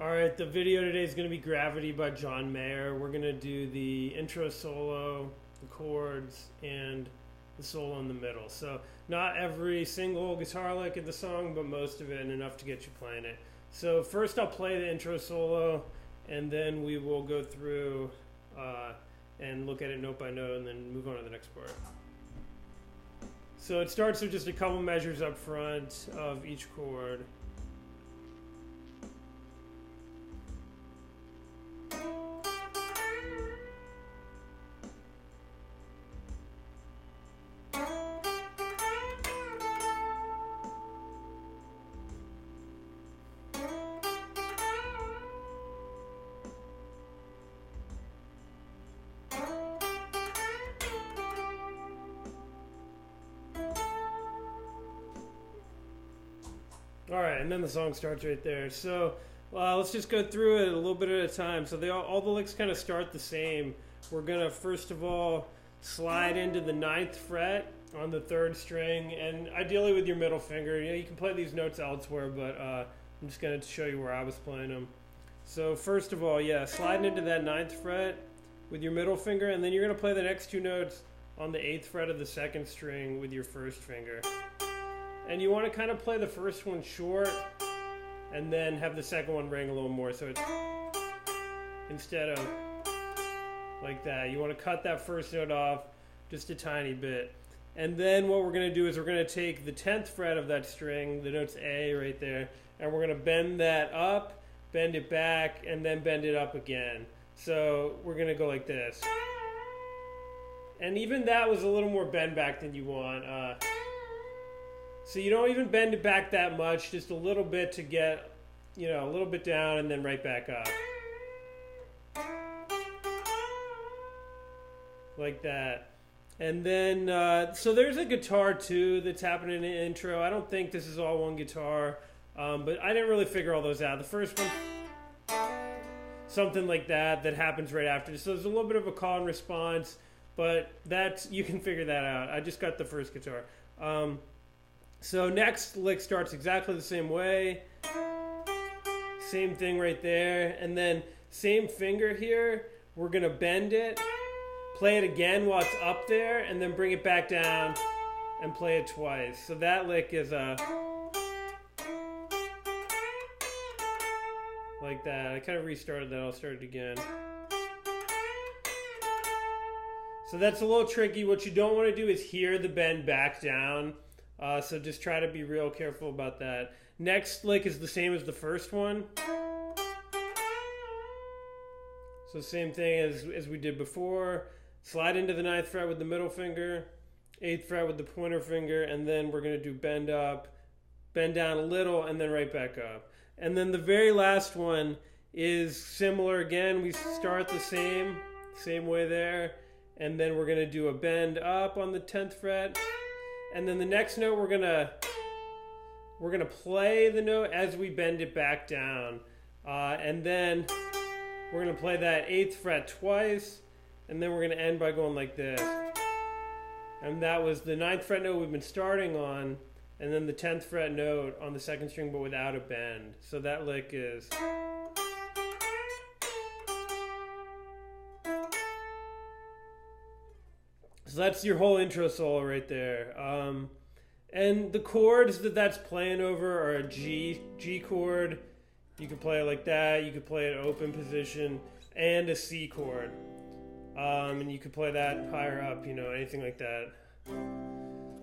Alright, the video today is going to be Gravity by John Mayer. We're going to do the intro solo, the chords, and the solo in the middle. So not every single guitar lick in the song, but most of it, and enough to get you playing it. So first I'll play the intro solo, and then we will go through and look at it note by note, and then move on to the next part. So it starts with just a couple measures up front of each chord. Alright, and then the song starts right there. So let's just go through it a little bit at a time. So all the licks kind of start the same. We're going to first of all slide into the 9th fret on the 3rd string, and ideally with your middle finger. You know, you can play these notes elsewhere, but I'm just going to show you where I was playing them. So first of all, yeah, sliding into that 9th fret with your middle finger, and then you're going to play the next two notes on the 8th fret of the 2nd string with your 1st finger. And you want to kind of play the first one short and then have the second one ring a little more. So it's instead of like that, you want to cut that first note off just a tiny bit. And then what we're going to do is we're going to take the 10th fret of that string, the note's A right there, and we're going to bend that up, bend it back, and then bend it up again. So we're going to go like this. And even that was a little more bend back than you want. So you don't even bend it back that much, just a little bit to get, you know, a little bit down and then right back up. Like that. And then, so there's a guitar too that's happening in the intro. I don't think this is all one guitar, but I didn't really figure all those out. The first one, something like that happens right after. So there's a little bit of a call and response, but you can figure that out. I just got the first guitar. So next lick starts exactly the same way. Same thing right there. And then same finger here. We're going to bend it. Play it again while it's up there. And then bring it back down and play it twice. So that lick is like that. I kind of restarted that. I'll start it again. So that's a little tricky. What you don't want to do is hear the bend back down. So just try to be real careful about that. Next lick is the same as the first one. So same thing as we did before. Slide into the 9th fret with the middle finger, 8th fret with the pointer finger, and then we're going to do bend up, bend down a little, and then right back up. And then the very last one is similar again. We start the same way there, and then we're going to do a bend up on the 10th fret. And then the next note we're gonna play the note as we bend it back down, and then we're gonna play that 8th fret twice, and then we're gonna end by going like this. And that was the 9th fret note we've been starting on, and then the 10th fret note on the 2nd string, but without a bend. So that lick is. So that's your whole intro solo right there. And the chords that's playing over are a G chord. You could play it like that. You could play it open position, and a C chord. And you could play that higher up, you know, anything like that.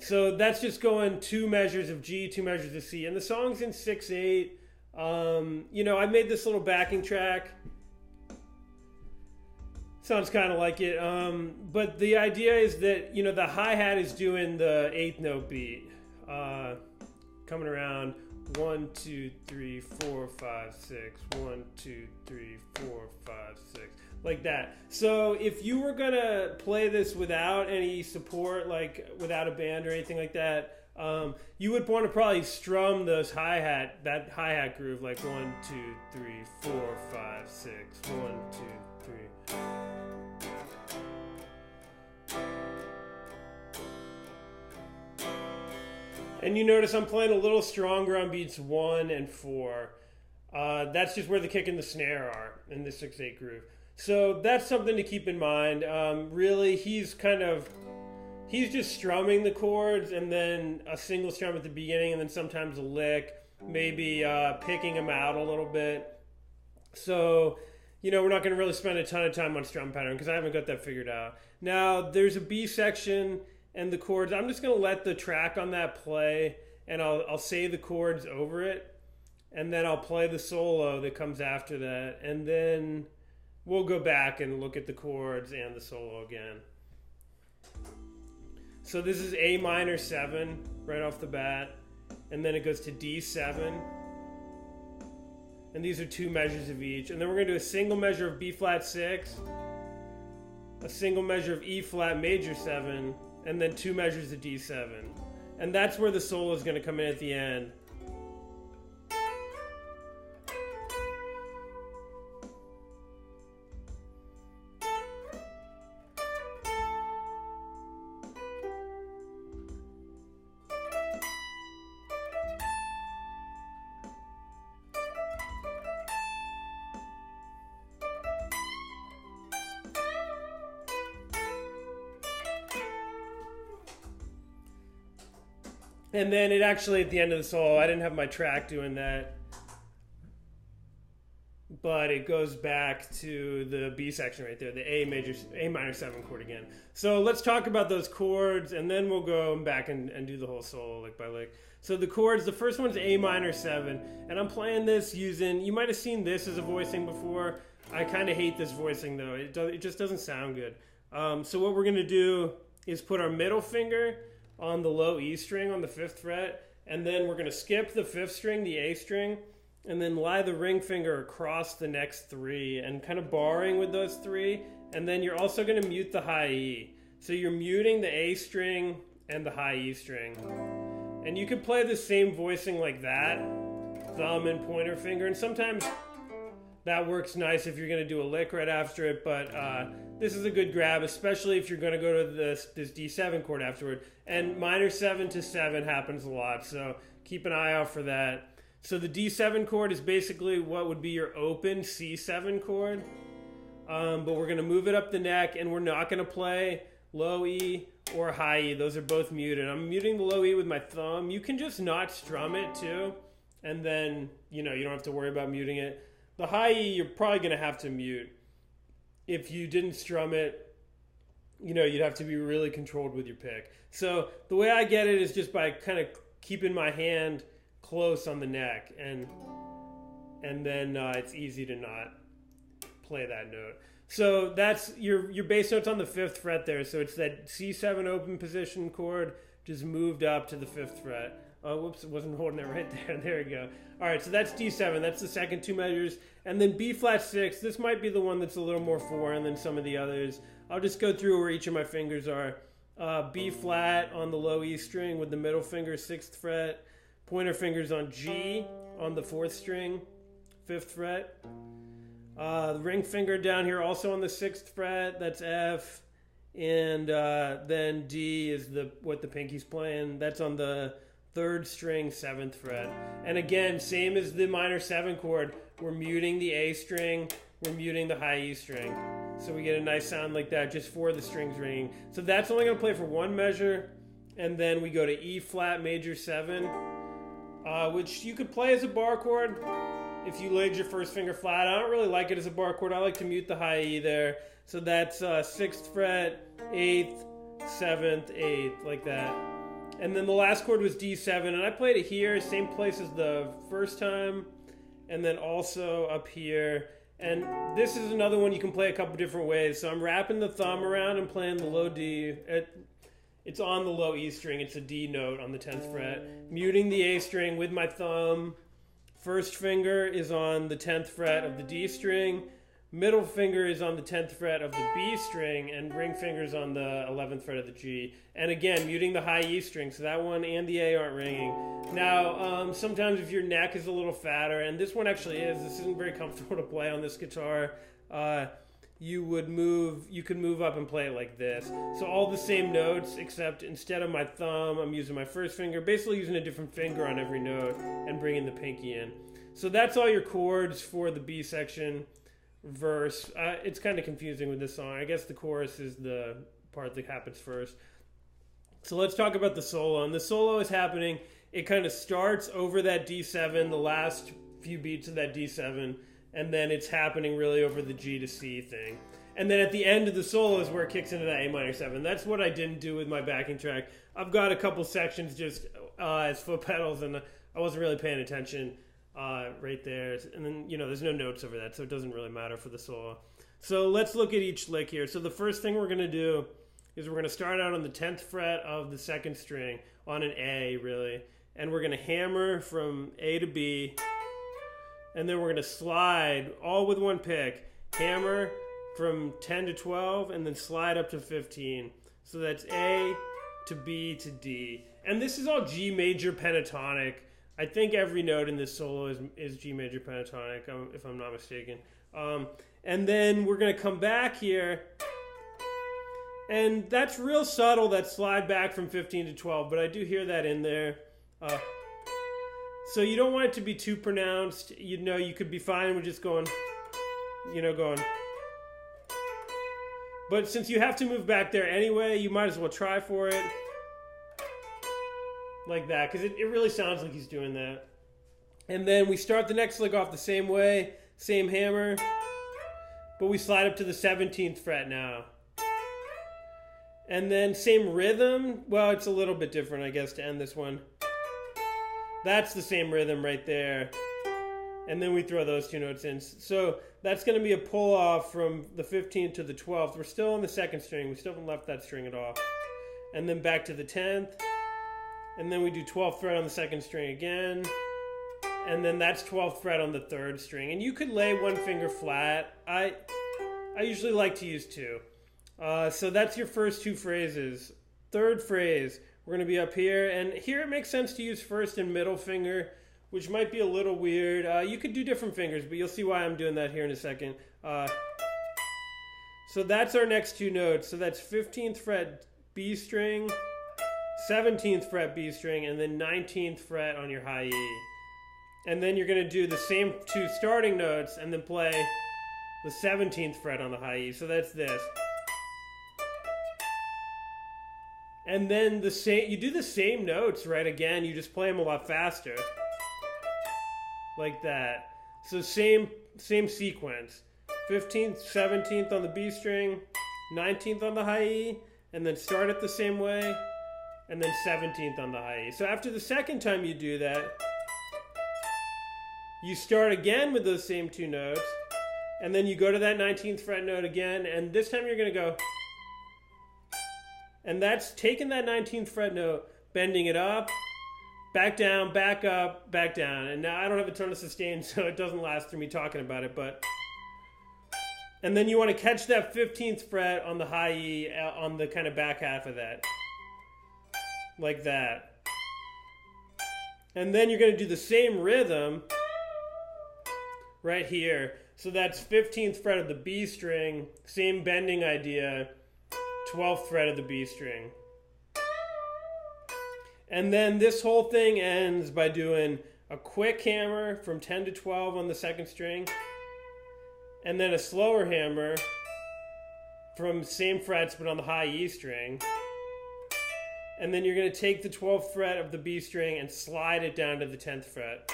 So that's just going 2 measures of G, 2 measures of C. And the song's in 6/8. You know, I made this little backing track. Sounds kind of like it, but the idea is that, you know, the hi-hat is doing the 8th note beat, coming around 1, 2, 3, 4, 5, 6, 1, 2, 3, 4, 5, 6, like that. So if you were gonna play this without any support, like without a band or anything like that, you would want to probably strum that hi-hat groove, like 1, 2, 3, 4, 5, 6, 1, 2, 3. And you notice I'm playing a little stronger on beats 1 and 4. That's just where the kick and the snare are in the 6/8 groove. So that's something to keep in mind. Really, he's just strumming the chords and then a single strum at the beginning and then sometimes a lick, maybe picking them out a little bit. So, you know, we're not going to really spend a ton of time on strum pattern because I haven't got that figured out. Now, there's a B section and the chords. I'm just going to let the track on that play, and I'll say the chords over it, and then I'll play the solo that comes after that, and then we'll go back and look at the chords and the solo again. So this is A minor 7 right off the bat, and then it goes to D7. And these are 2 measures of each. And then we're going to do a single measure of B flat 6, a single measure of E flat major 7, and then 2 measures of D7. And that's where the solo is going to come in at the end. And then it actually, at the end of the solo, I didn't have my track doing that, but it goes back to the B section right there, the A minor 7 chord again. So let's talk about those chords, and then we'll go back and do the whole solo lick by lick. So the chords, the first one's A minor 7, and I'm playing this using, you might have seen this as a voicing before. I kind of hate this voicing though. It just doesn't sound good. So what we're going to do is put our middle finger on the low E string on the 5th fret, and then we're going to skip the 5th string, the A string, and then lie the ring finger across the next 3 and kind of barring with those 3, and then you're also going to mute the high E. So you're muting the A string and the high E string. And you can play the same voicing like that, thumb and pointer finger, and sometimes that works nice if you're going to do a lick right after it, but this is a good grab, especially if you're going to go to this D7 chord afterward. And minor 7 to 7 happens a lot, so keep an eye out for that. So the D7 chord is basically what would be your open C7 chord, but we're going to move it up the neck, and we're not going to play low E or high E. Those are both muted. I'm muting the low E with my thumb. You can just not strum it too, and then, you know, you don't have to worry about muting it. The high E, you're probably going to have to mute. If you didn't strum it, you know, you'd have to be really controlled with your pick. So the way I get it is just by kind of keeping my hand close on the neck, and then it's easy to not play that note. So that's your bass note's on the 5th fret there. So it's that C7 open position chord just moved up to the 5th fret. Oh, whoops, it wasn't holding it right there. There we go. All right, so that's D7. That's the second 2 measures. And then B flat 6. This might be the one that's a little more foreign than some of the others. I'll just go through where each of my fingers are. B flat on the low E string with the middle finger, 6th fret. Pointer fingers on G on the 4th string, 5th fret. The ring finger down here also on the 6th fret. That's F. And then D is what the pinky's playing. That's on the 3rd string, 7th fret. And again, same as the minor 7 chord, we're muting the A string, we're muting the high E string. So we get a nice sound like that just for the strings ringing. So that's only going to play for 1 measure, and then we go to E flat major 7, which you could play as a bar chord if you laid your first finger flat. I don't really like it as a bar chord. I like to mute the high E there. So that's 6th fret, 8th, 7th, 8th, like that. And then the last chord was D7, and I played it here, same place as the first time, and then also up here. And this is another one you can play a couple different ways. So I'm wrapping the thumb around and playing the low D. It's on the low E string. It's a D note on the 10th fret. Muting the A string with my thumb. First finger is on the 10th fret of the D string. Middle finger is on the 10th fret of the B string, and ring finger's on the 11th fret of the G. And again, muting the high E string, so that one and the A aren't ringing. Now, sometimes if your neck is a little fatter, and this one actually is, this isn't very comfortable to play on this guitar, you could move up and play it like this. So all the same notes, except instead of my thumb, I'm using my first finger, basically using a different finger on every note and bringing the pinky in. So that's all your chords for the B section verse. It's kind of confusing with this song. I guess the chorus is the part that happens first. So let's talk about the solo. And the solo is happening, it kind of starts over that D7, the last few beats of that D7, and then it's happening really over the G to C thing. And then at the end of the solo is where it kicks into that A minor 7. That's what I didn't do with my backing track. I've got a couple sections just as foot pedals, and I wasn't really paying attention right there. And then, there's no notes over that, so it doesn't really matter for the solo. So let's look at each lick here. So the first thing we're going to do is we're going to start out on the 10th fret of the second string, on an A, really. And we're going to hammer from A to B, and then we're going to slide, all with one pick, hammer from 10 to 12, and then slide up to 15. So that's A to B to D. And this is all G major pentatonic. I think every note in this solo is G major pentatonic, if I'm not mistaken. And then we're going to come back here, and that's real subtle, that slide back from 15 to 12, but I do hear that in there. So you don't want it to be too pronounced. You could be fine with just going, going. But since you have to move back there anyway, you might as well try for it. Like that, because it really sounds like he's doing that. And then we start the next lick off the same way, same hammer, but we slide up to the 17th fret now. And then same rhythm. Well, it's a little bit different, I guess, to end this one. That's the same rhythm right there. And then we throw those two notes in. So that's going to be a pull off from the 15th to the 12th. We're still on the second string. We still haven't left that string at all. And then back to the 10th. And then we do 12th fret on the second string again. And then that's 12th fret on the third string. And you could lay one finger flat. I usually like to use two. So that's your first two phrases. Third phrase, we're going to be up here. And here it makes sense to use first and middle finger, which might be a little weird. You could do different fingers, but you'll see why I'm doing that here in a second. So that's our next two notes. So that's 15th fret B string, 17th fret B string, and then 19th fret on your high E. And then you're going to do the same two starting notes and then play the 17th fret on the high E. So that's this. And then you do the same notes, right? Again, you just play them a lot faster. Like that. So same sequence. 15th, 17th on the B string, 19th on the high E, and then start it the same way, and then 17th on the high E. So after the second time you do that, you start again with those same two notes, and then you go to that 19th fret note again, and this time you're going to go. And that's taking that 19th fret note, bending it up, back down, back up, back down. And now I don't have a ton of sustain, so it doesn't last through me talking about it, but... And then you want to catch that 15th fret on the high E on the kind of back half of that. Like that. And then you're going to do the same rhythm right here. So that's 15th fret of the B string, same bending idea, 12th fret of the B string. And then this whole thing ends by doing a quick hammer from 10 to 12 on the second string, and then a slower hammer from same frets but on the high E string. And then you're going to take the 12th fret of the B string and slide it down to the 10th fret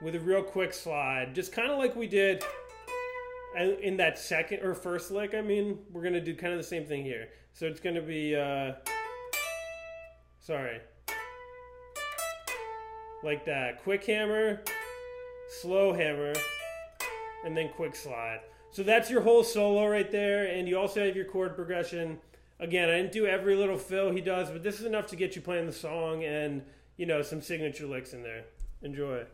with a real quick slide, just kind of like we did in that second or first lick. I mean, we're going to do kind of the same thing here. So it's going to be like that. Quick hammer, slow hammer, and then quick slide. So that's your whole solo right there, and you also have your chord progression. Again, I didn't do every little fill he does, but this is enough to get you playing the song and, some signature licks in there. Enjoy.